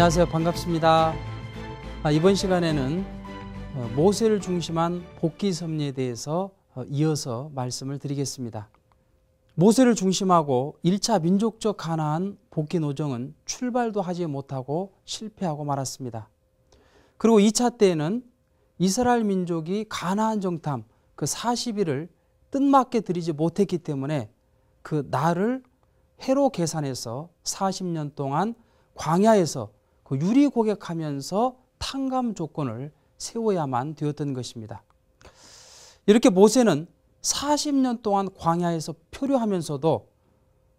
안녕하세요. 반갑습니다. 이번 시간에는 모세를 중심한 복귀 섭리에 대해서 이어서 말씀을 드리겠습니다. 모세를 중심하고 1차 민족적 가나안 복귀 노정은 출발도 하지 못하고 실패하고 말았습니다. 그리고 2차 때에는 이스라엘 민족이 가나안 정탐 그 40일을 뜻맞게 드리지 못했기 때문에 그 날을 해로 계산해서 40년 동안 광야에서 그 유리 고객하면서 탕감 조건을 세워야만 되었던 것입니다. 이렇게 모세는 40년 동안 광야에서 표류하면서도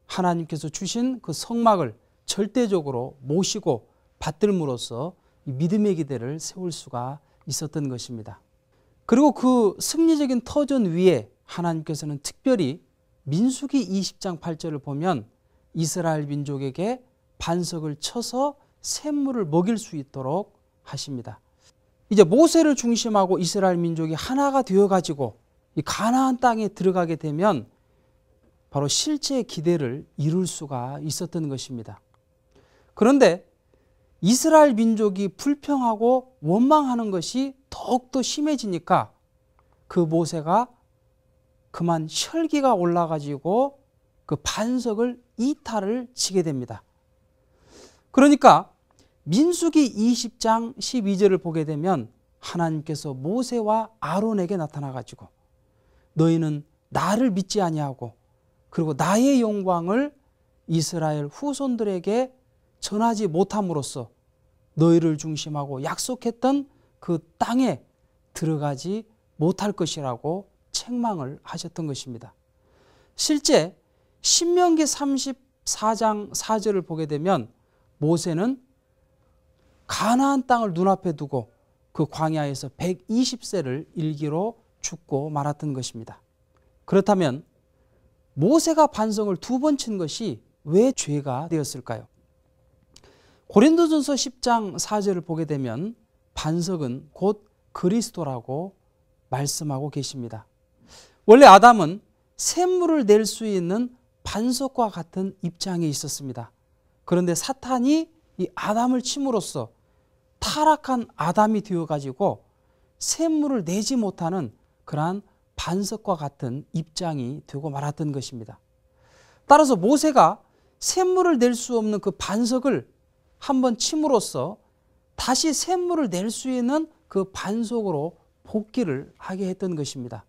하나님께서 주신 그 성막을 절대적으로 모시고 받들므로써 믿음의 기대를 세울 수가 있었던 것입니다. 그리고 그 승리적인 터전 위에 하나님께서는 특별히 민수기 20장 8절을 보면 이스라엘 민족에게 반석을 쳐서 샘물을 먹일 수 있도록 하십니다. 이제 모세를 중심하고 이스라엘 민족이 하나가 되어가지고 이 가나안 땅에 들어가게 되면 바로 실제의 기대를 이룰 수가 있었던 것입니다. 그런데 이스라엘 민족이 불평하고 원망하는 것이 더욱더 심해지니까 그 모세가 그만 혈기가 올라가지고 그 반석을 이탈을 치게 됩니다. 그러니까 민수기 20장 12절을 보게 되면 하나님께서 모세와 아론에게 나타나가지고 너희는 나를 믿지 아니하고 그리고 나의 영광을 이스라엘 후손들에게 전하지 못함으로써 너희를 중심하고 약속했던 그 땅에 들어가지 못할 것이라고 책망을 하셨던 것입니다. 실제 신명기 34장 4절을 보게 되면 모세는 가나안 땅을 눈앞에 두고 그 광야에서 120세를 일기로 죽고 말았던 것입니다. 그렇다면 모세가 반석을 두 번 친 것이 왜 죄가 되었을까요? 고린도전서 10장 4절을 보게 되면 반석은 곧 그리스도라고 말씀하고 계십니다. 원래 아담은 샘물을 낼 수 있는 반석과 같은 입장에 있었습니다. 그런데 사탄이 이 아담을 침으로써 타락한 아담이 되어가지고 샘물을 내지 못하는 그러한 반석과 같은 입장이 되고 말았던 것입니다. 따라서 모세가 샘물을 낼 수 없는 그 반석을 한번 침으로써 다시 샘물을 낼 수 있는 그 반석으로 복귀를 하게 했던 것입니다.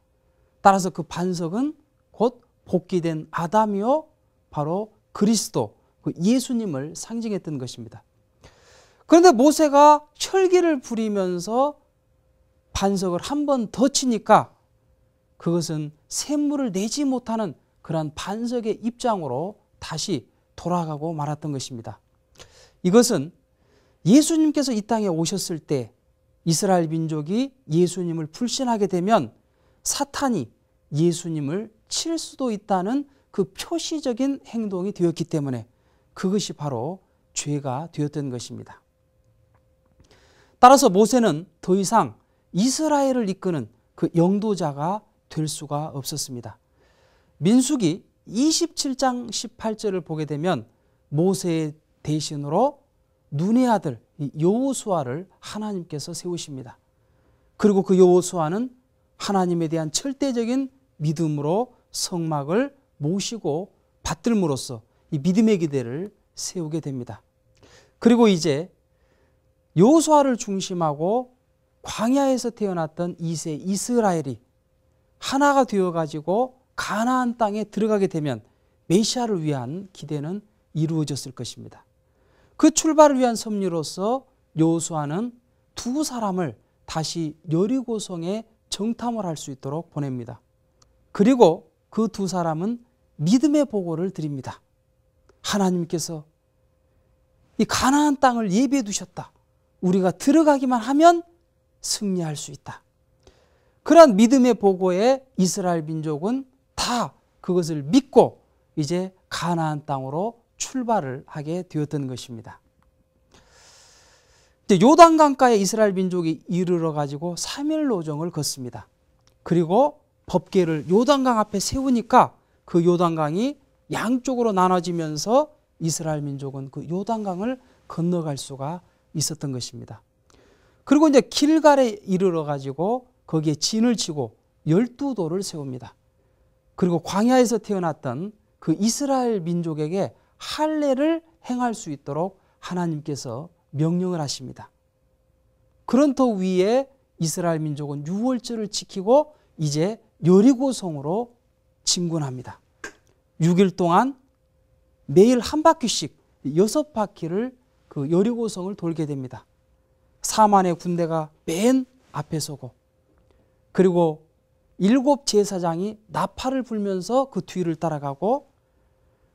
따라서 그 반석은 곧 복귀된 아담이요 바로 그리스도 그 예수님을 상징했던 것입니다. 그런데 모세가 혈기를 부리면서 반석을 한 번 더 치니까 그것은 샘물을 내지 못하는 그러한 반석의 입장으로 다시 돌아가고 말았던 것입니다. 이것은 예수님께서 이 땅에 오셨을 때 이스라엘 민족이 예수님을 불신하게 되면 사탄이 예수님을 칠 수도 있다는 그 표시적인 행동이 되었기 때문에 그것이 바로 죄가 되었던 것입니다. 따라서 모세는 더 이상 이스라엘을 이끄는 그 영도자가 될 수가 없었습니다. 민수기 27장 18절을 보게 되면 모세의 대신으로 눈의 아들 여호수아를 하나님께서 세우십니다. 그리고 그 여호수아는 하나님에 대한 절대적인 믿음으로 성막을 모시고 받들므로써 이 믿음의 기대를 세우게 됩니다. 그리고 이제 여호수아를 중심하고 광야에서 태어났던 2세 이스라엘이 하나가 되어가지고 가나안 땅에 들어가게 되면 메시아를 위한 기대는 이루어졌을 것입니다. 그 출발을 위한 섭리로서 여호수아는 두 사람을 다시 여리고성에 정탐을 할 수 있도록 보냅니다. 그리고 그 두 사람은 믿음의 보고를 드립니다. 하나님께서 이 가나안 땅을 예비해 두셨다. 우리가 들어가기만 하면 승리할 수 있다. 그러한 믿음의 보고에 이스라엘 민족은 다 그것을 믿고 이제 가나안 땅으로 출발을 하게 되었던 것입니다. 이제 요단강가에 이스라엘 민족이 이르러 가지고 3일 노정을 걷습니다. 그리고 법궤를 요단강 앞에 세우니까 그 요단강이 양쪽으로 나눠지면서 이스라엘 민족은 그 요단강을 건너갈 수가 있었던 것입니다. 그리고 이제 길갈에 이르러 가지고 거기에 진을 치고 12돌을 세웁니다. 그리고 광야에서 태어났던 그 이스라엘 민족에게 할례를 행할 수 있도록 하나님께서 명령을 하십니다. 그런 터 위에 이스라엘 민족은 유월절을 지키고 이제 여리고성으로 진군합니다. 6일 동안 매일 한 바퀴씩 6바퀴를 그 여리고성을 돌게 됩니다. 4만의 군대가 맨 앞에 서고, 그리고 7 제사장이 나팔을 불면서 그 뒤를 따라가고,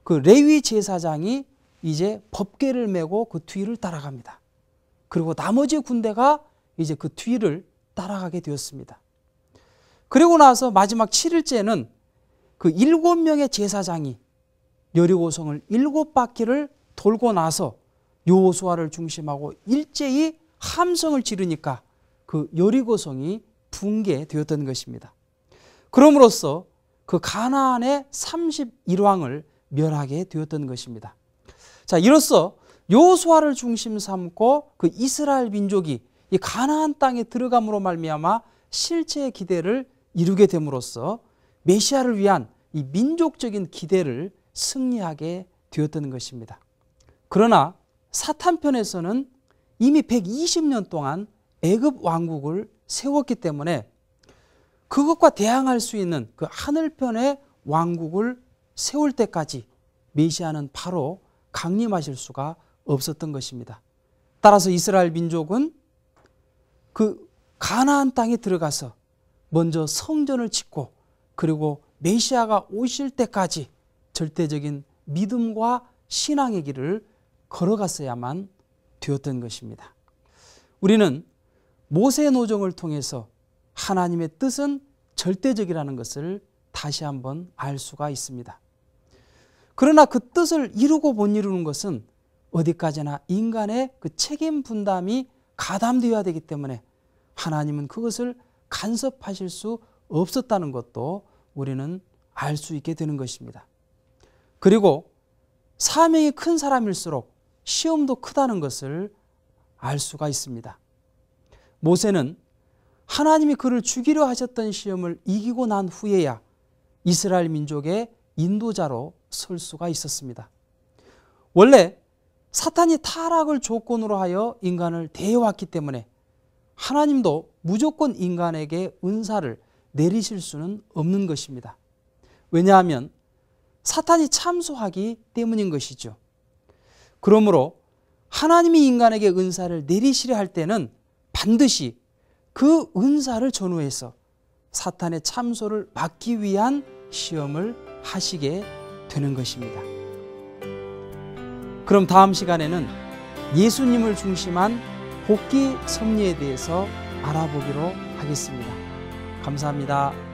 그 레위 제사장이 이제 법궤를 메고 그 뒤를 따라갑니다. 그리고 나머지 군대가 이제 그 뒤를 따라가게 되었습니다. 그리고 나서 마지막 7일째는 그 7명의 제사장이 여리고성을 7바퀴를 돌고 나서 여호수아를 중심하고 일제히 함성을 지르니까 그 여리고성이 붕괴되었던 것입니다. 그럼으로써 그 가나안의 31왕을 멸하게 되었던 것입니다. 자, 이로써 여호수아를 중심 삼고 그 이스라엘 민족이 이 가나안 땅에 들어감으로 말미암아 실제의 기대를 이루게 됨으로써 메시아를 위한 이 민족적인 기대를 승리하게 되었던 것입니다. 그러나 사탄 편에서는 이미 120년 동안 애굽 왕국을 세웠기 때문에 그것과 대항할 수 있는 그 하늘편의 왕국을 세울 때까지 메시아는 바로 강림하실 수가 없었던 것입니다. 따라서 이스라엘 민족은 그 가나안 땅에 들어가서 먼저 성전을 짓고, 그리고 메시아가 오실 때까지 절대적인 믿음과 신앙의 길을 걸어갔어야만 되었던 것입니다. 우리는 모세 노정을 통해서 하나님의 뜻은 절대적이라는 것을 다시 한번 알 수가 있습니다. 그러나 그 뜻을 이루고 못 이루는 것은 어디까지나 인간의 그 책임 분담이 가담되어야 되기 때문에 하나님은 그것을 간섭하실 수 없었다는 것도 우리는 알 수 있게 되는 것입니다. 그리고 사명이 큰 사람일수록 시험도 크다는 것을 알 수가 있습니다. 모세는 하나님이 그를 죽이려 하셨던 시험을 이기고 난 후에야 이스라엘 민족의 인도자로 설 수가 있었습니다. 원래 사탄이 타락을 조건으로 하여 인간을 대해왔기 때문에 하나님도 무조건 인간에게 은사를 내리실 수는 없는 것입니다. 왜냐하면 사탄이 참소하기 때문인 것이죠. 그러므로 하나님이 인간에게 은사를 내리시려 할 때는 반드시 그 은사를 전후해서 사탄의 참소를 막기 위한 시험을 하시게 되는 것입니다. 그럼 다음 시간에는 예수님을 중심한 복귀 섭리에 대해서 알아보기로 하겠습니다. 감사합니다.